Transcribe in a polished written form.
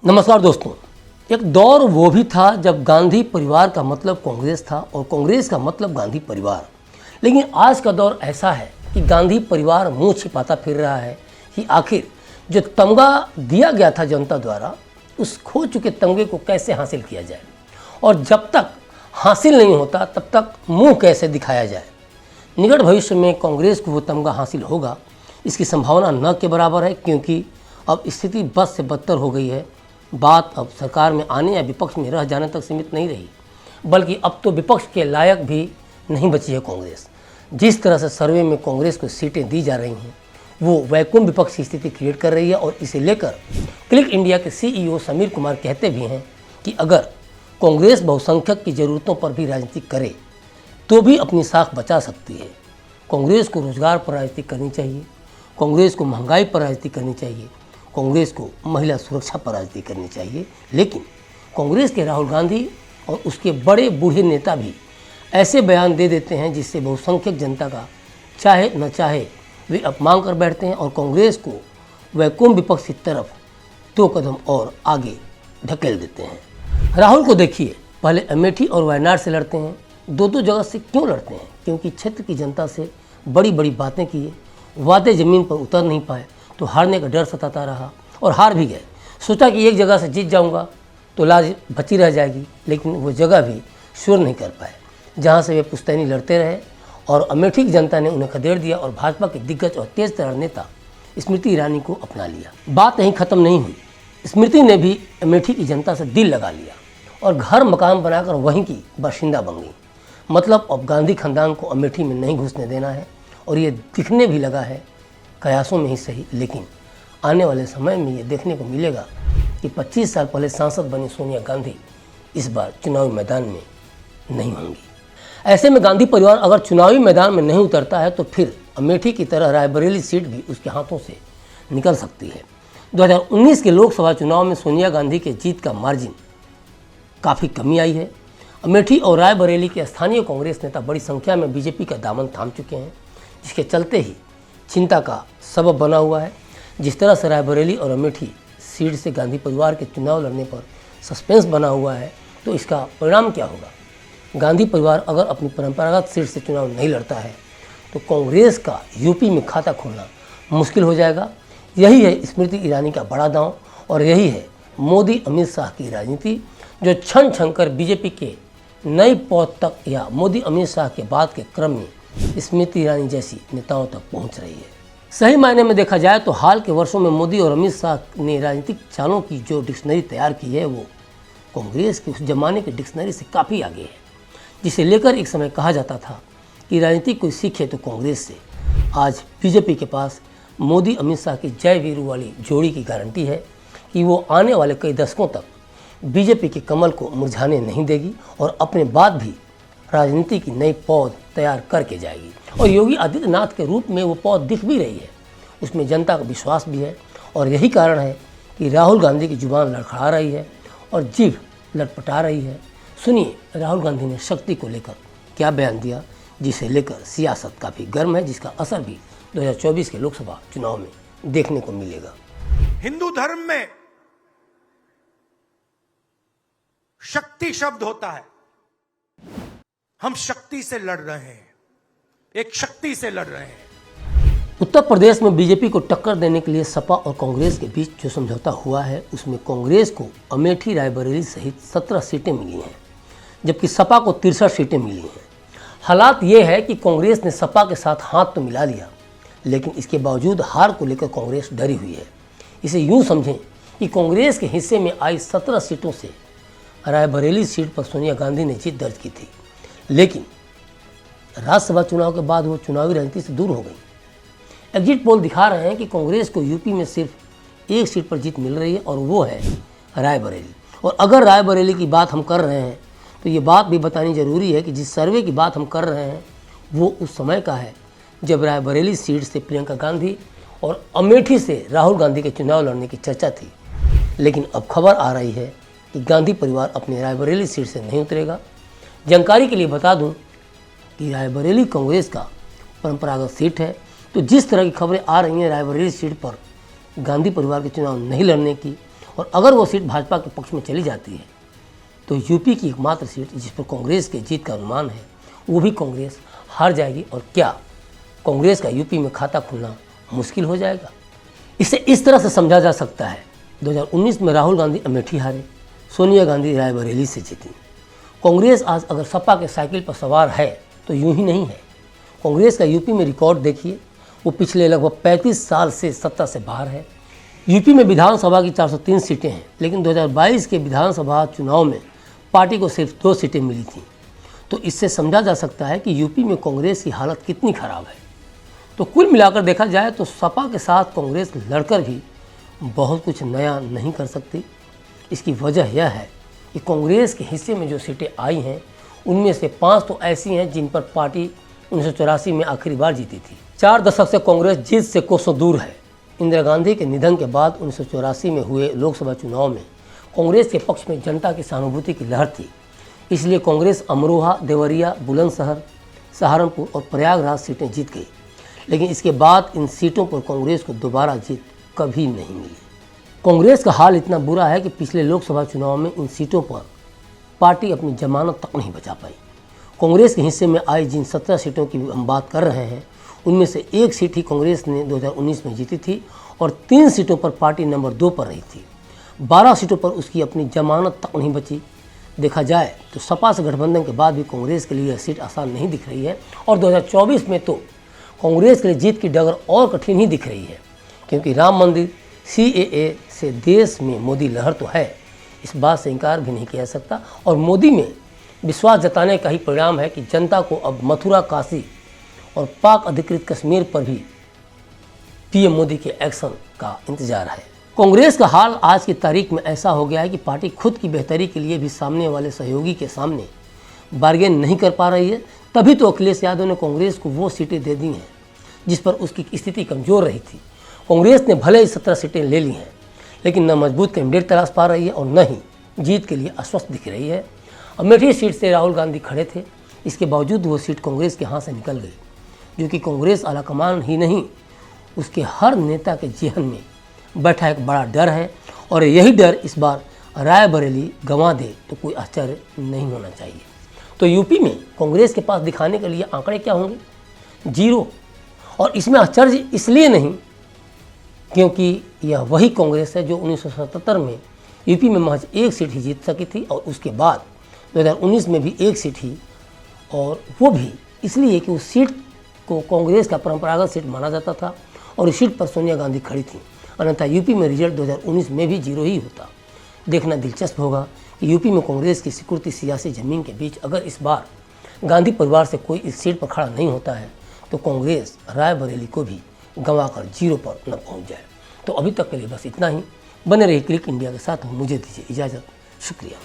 नमस्कार दोस्तों। एक दौर वो भी था जब गांधी परिवार का मतलब कांग्रेस था और कांग्रेस का मतलब गांधी परिवार। लेकिन आज का दौर ऐसा है कि गांधी परिवार मुंह छिपाता फिर रहा है कि आखिर जो तमगा दिया गया था जनता द्वारा, उस खो चुके तमगे को कैसे हासिल किया जाए और जब तक हासिल नहीं होता तब तक मुंह कैसे दिखाया जाए। निकट भविष्य में कांग्रेस को वो तमगा हासिल होगा, इसकी संभावना न के बराबर है, क्योंकि अब स्थिति बद से बदतर हो गई है। बात अब सरकार में आने या विपक्ष में रह जाने तक सीमित नहीं रही, बल्कि अब तो विपक्ष के लायक भी नहीं बची है कांग्रेस। जिस तरह से सर्वे में कांग्रेस को सीटें दी जा रही हैं, वो वैकुंठ विपक्ष की स्थिति क्रिएट कर रही है। और इसे लेकर क्लिक इंडिया के सीईओ समीर कुमार कहते भी हैं कि अगर कांग्रेस बहुसंख्यक की ज़रूरतों पर भी राजनीति करे तो भी अपनी साख बचा सकती है। कांग्रेस को रोजगार पर राजनीति करनी चाहिए, कांग्रेस को महंगाई पर राजनीति करनी चाहिए, कांग्रेस को महिला सुरक्षा पर राजनीति करनी चाहिए। लेकिन कांग्रेस के राहुल गांधी और उसके बड़े बूढ़े नेता भी ऐसे बयान दे देते हैं जिससे बहुसंख्यक जनता का चाहे न चाहे वे अपमान कर बैठते हैं और कांग्रेस को वैकुंठ विपक्ष की तरफ 2 कदम और आगे ढकेल देते हैं। राहुल को देखिए, पहले अमेठी और वायनाड से लड़ते हैं। दो जगह से क्यों लड़ते हैं? क्योंकि क्षेत्र की जनता से बड़ी बड़ी बातें किए, वादे ज़मीन पर उतर नहीं पाए तो हारने का डर सताता रहा और हार भी गए। सोचा कि एक जगह से जीत जाऊंगा तो लाज बची रह जाएगी, लेकिन वो जगह भी शुरू नहीं कर पाए जहां से वे पुश्तैनी लड़ते रहे और अमेठी की जनता ने उन्हें खदेड़ दिया और भाजपा के दिग्गज और तेज तर्रार नेता स्मृति ईरानी को अपना लिया। बात यहीं ख़त्म नहीं हुई, स्मृति ने भी अमेठी की जनता से दिल लगा लिया और घर मकान बनाकर वहीं की बाशिंदा बन गई। मतलब अब गांधी खानदान को अमेठी में नहीं घुसने देना है और ये दिखने भी लगा है, कयासों में ही सही, लेकिन आने वाले समय में ये देखने को मिलेगा कि 25 साल पहले सांसद बनी सोनिया गांधी इस बार चुनावी मैदान में नहीं होंगी। ऐसे में गांधी परिवार अगर चुनावी मैदान में नहीं उतरता है तो फिर अमेठी की तरह रायबरेली सीट भी उसके हाथों से निकल सकती है। 2019 के लोकसभा चुनाव में सोनिया गांधी के जीत का मार्जिन काफ़ी कमी आई है। अमेठी और रायबरेली के स्थानीय कांग्रेस नेता बड़ी संख्या में बीजेपी का दामन थाम चुके हैं, जिसके चलते ही चिंता का सबब बना हुआ है। जिस तरह से रायबरेली और अमेठी सीट से गांधी परिवार के चुनाव लड़ने पर सस्पेंस बना हुआ है, तो इसका परिणाम क्या होगा? गांधी परिवार अगर अपनी परंपरागत सीट से चुनाव नहीं लड़ता है तो कांग्रेस का यूपी में खाता खोलना मुश्किल हो जाएगा। यही है स्मृति ईरानी का बड़ा दांव और यही है मोदी अमित शाह की राजनीति, जो क्षण क्षण कर बीजेपी के नई पौध तक या मोदी अमित शाह के बाद के क्रम में स्मृति ईरानी जैसी नेताओं तक पहुंच रही है। सही मायने में देखा जाए तो हाल के वर्षों में मोदी और अमित शाह ने राजनीतिक चालों की जो डिक्शनरी तैयार की है, वो कांग्रेस के उस जमाने की डिक्शनरी से काफ़ी आगे है, जिसे लेकर एक समय कहा जाता था कि राजनीति कोई सीखे तो कांग्रेस से। आज बीजेपी के पास मोदी अमित शाह की जय वीरू वाली जोड़ी की गारंटी है कि वो आने वाले कई दशकों तक बीजेपी के कमल को मुरझाने नहीं देगी और अपने बाद भी राजनीति की नई पौध तैयार करके जाएगी। और योगी आदित्यनाथ के रूप में वो पौध दिख भी रही है, उसमें जनता का विश्वास भी है और यही कारण है कि राहुल गांधी की जुबान लड़खड़ा रही है और जीभ लटपटा रही है। सुनिए राहुल गांधी ने शक्ति को लेकर क्या बयान दिया, जिसे लेकर सियासत काफ़ी गर्म है, जिसका असर भी 2024 के लोकसभा चुनाव में देखने को मिलेगा। हिंदू धर्म में शक्ति शब्द होता है। हम शक्ति से लड़ रहे हैं, एक शक्ति से लड़ रहे हैं। उत्तर प्रदेश में बीजेपी को टक्कर देने के लिए सपा और कांग्रेस के बीच जो समझौता हुआ है, उसमें कांग्रेस को अमेठी रायबरेली सहित 17 सीटें मिली हैं, जबकि सपा को 63 सीटें मिली हैं। हालात ये है कि कांग्रेस ने सपा के साथ हाथ तो मिला लिया, लेकिन इसके बावजूद हार को लेकर कांग्रेस डरी हुई है। इसे यूँ समझें कि कांग्रेस के हिस्से में आई 17 सीटों से रायबरेली सीट पर सोनिया गांधी ने जीत दर्ज की थी, लेकिन राज्यसभा चुनाव के बाद वो चुनावी राजनीति से दूर हो गई। एग्जिट पोल दिखा रहे हैं कि कांग्रेस को यूपी में सिर्फ एक सीट पर जीत मिल रही है और वो है रायबरेली। और अगर रायबरेली की बात हम कर रहे हैं तो ये बात भी बतानी ज़रूरी है कि जिस सर्वे की बात हम कर रहे हैं वो उस समय का है जब रायबरेली सीट से प्रियंका गांधी और अमेठी से राहुल गांधी के चुनाव लड़ने की चर्चा थी। लेकिन अब खबर आ रही है कि गांधी परिवार अपनी रायबरेली सीट से नहीं उतरेगा। जानकारी के लिए बता दूं कि रायबरेली कांग्रेस का परंपरागत सीट है, तो जिस तरह की खबरें आ रही हैं रायबरेली सीट पर गांधी परिवार के चुनाव नहीं लड़ने की और अगर वो सीट भाजपा के पक्ष में चली जाती है तो यूपी की एकमात्र सीट जिस पर कांग्रेस के जीत का अनुमान है वो भी कांग्रेस हार जाएगी। और क्या कांग्रेस का यूपी में खाता खुलना मुश्किल हो जाएगा? इसे इस तरह से समझा जा सकता है, 2019 में राहुल गांधी अमेठी हारे, सोनिया गांधी रायबरेली से जीती। कांग्रेस आज अगर सपा के साइकिल पर सवार है तो यूं ही नहीं है। कांग्रेस का यूपी में रिकॉर्ड देखिए, वो पिछले लगभग 35 साल से सत्ता से बाहर है। यूपी में विधानसभा की 403 सीटें हैं, लेकिन 2022 के विधानसभा चुनाव में पार्टी को सिर्फ 2 सीटें मिली थीं। तो इससे समझा जा सकता है कि यूपी में कांग्रेस की हालत कितनी खराब है। तो कुल मिलाकर देखा जाए तो सपा के साथ कांग्रेस लड़कर भी बहुत कुछ नया नहीं कर सकती। इसकी वजह यह है कि कांग्रेस के हिस्से में जो सीटें आई हैं उनमें से 5 तो ऐसी हैं जिन पर पार्टी 1984 में आखिरी बार जीती थी। 4 दशक से कांग्रेस जीत से कोसों दूर है। इंदिरा गांधी के निधन के बाद 1984 में हुए लोकसभा चुनाव में कांग्रेस के पक्ष में जनता की सहानुभूति की लहर थी, इसलिए कांग्रेस अमरोहा, देवरिया, बुलंदशहर, सहारनपुर और प्रयागराज सीटें जीत गई। लेकिन इसके बाद इन सीटों पर कांग्रेस को दोबारा जीत कभी नहीं मिली। कांग्रेस का हाल इतना बुरा है कि पिछले लोकसभा चुनाव में इन सीटों पर पार्टी अपनी जमानत तक नहीं बचा पाई। कांग्रेस के हिस्से में आई जिन 17 सीटों की हम बात कर रहे हैं उनमें से 1 सीट ही कांग्रेस ने 2019 में जीती थी और 3 सीटों पर पार्टी नंबर 2 पर रही थी। 12 सीटों पर उसकी अपनी जमानत तक नहीं बची। देखा जाए तो सपा से गठबंधन के बाद भी कांग्रेस के लिए यह सीट आसान नहीं दिख रही है और 2024 में तो कांग्रेस के लिए जीत की डगर और कठिन ही दिख रही है, क्योंकि राम मंदिर, CAA से देश में मोदी लहर तो है, इस बात से इनकार भी नहीं किया जा सकता। और मोदी में विश्वास जताने का ही परिणाम है कि जनता को अब मथुरा, काशी और पाक अधिकृत कश्मीर पर भी PM मोदी के एक्शन का इंतजार है। कांग्रेस का हाल आज की तारीख में ऐसा हो गया है कि पार्टी खुद की बेहतरी के लिए भी सामने वाले सहयोगी के सामने बार्गेन नहीं कर पा रही है। तभी तो अखिलेश यादव ने कांग्रेस को वो सीटें दे दी हैं जिस पर उसकी स्थिति कमजोर रही थी। कांग्रेस ने भले ही 17 सीटें ले ली हैं, लेकिन न मजबूत कैंडिडेट तलाश पा रही है और न ही जीत के लिए अस्वस्थ दिख रही है। अमेठी सीट से राहुल गांधी खड़े थे, इसके बावजूद वो सीट कांग्रेस के हाथ से निकल गई, जो कि कांग्रेस आलाकमान ही नहीं उसके हर नेता के जेहन में बैठा एक बड़ा डर है। और यही डर इस बार रायबरेली गंवा दे तो कोई आश्चर्य नहीं होना चाहिए। तो यूपी में कांग्रेस के पास दिखाने के लिए आंकड़े क्या होंगे? 0। और इसमें आश्चर्य इसलिए नहीं क्योंकि यह वही कांग्रेस है जो 1977 में यूपी में महज 1 सीट ही जीत सकी थी और उसके बाद 2019 में भी 1 सीट ही, और वो भी इसलिए कि उस सीट को कांग्रेस का परंपरागत सीट माना जाता था और इस सीट पर सोनिया गांधी खड़ी थी। अन्यथा यूपी में रिजल्ट 2019 में भी 0 ही होता। देखना दिलचस्प होगा कि यूपी में कांग्रेस की सिकुड़ती सियासी जमीन के बीच अगर इस बार गांधी परिवार से कोई इस सीट पर खड़ा नहीं होता है तो कांग्रेस रायबरेली को भी गंवाकर 0 पर न पहुंच जाए। तो अभी तक के लिए बस इतना ही। बने रहिए क्लिक इंडिया के साथ। मुझे दीजिए इजाज़त। शुक्रिया।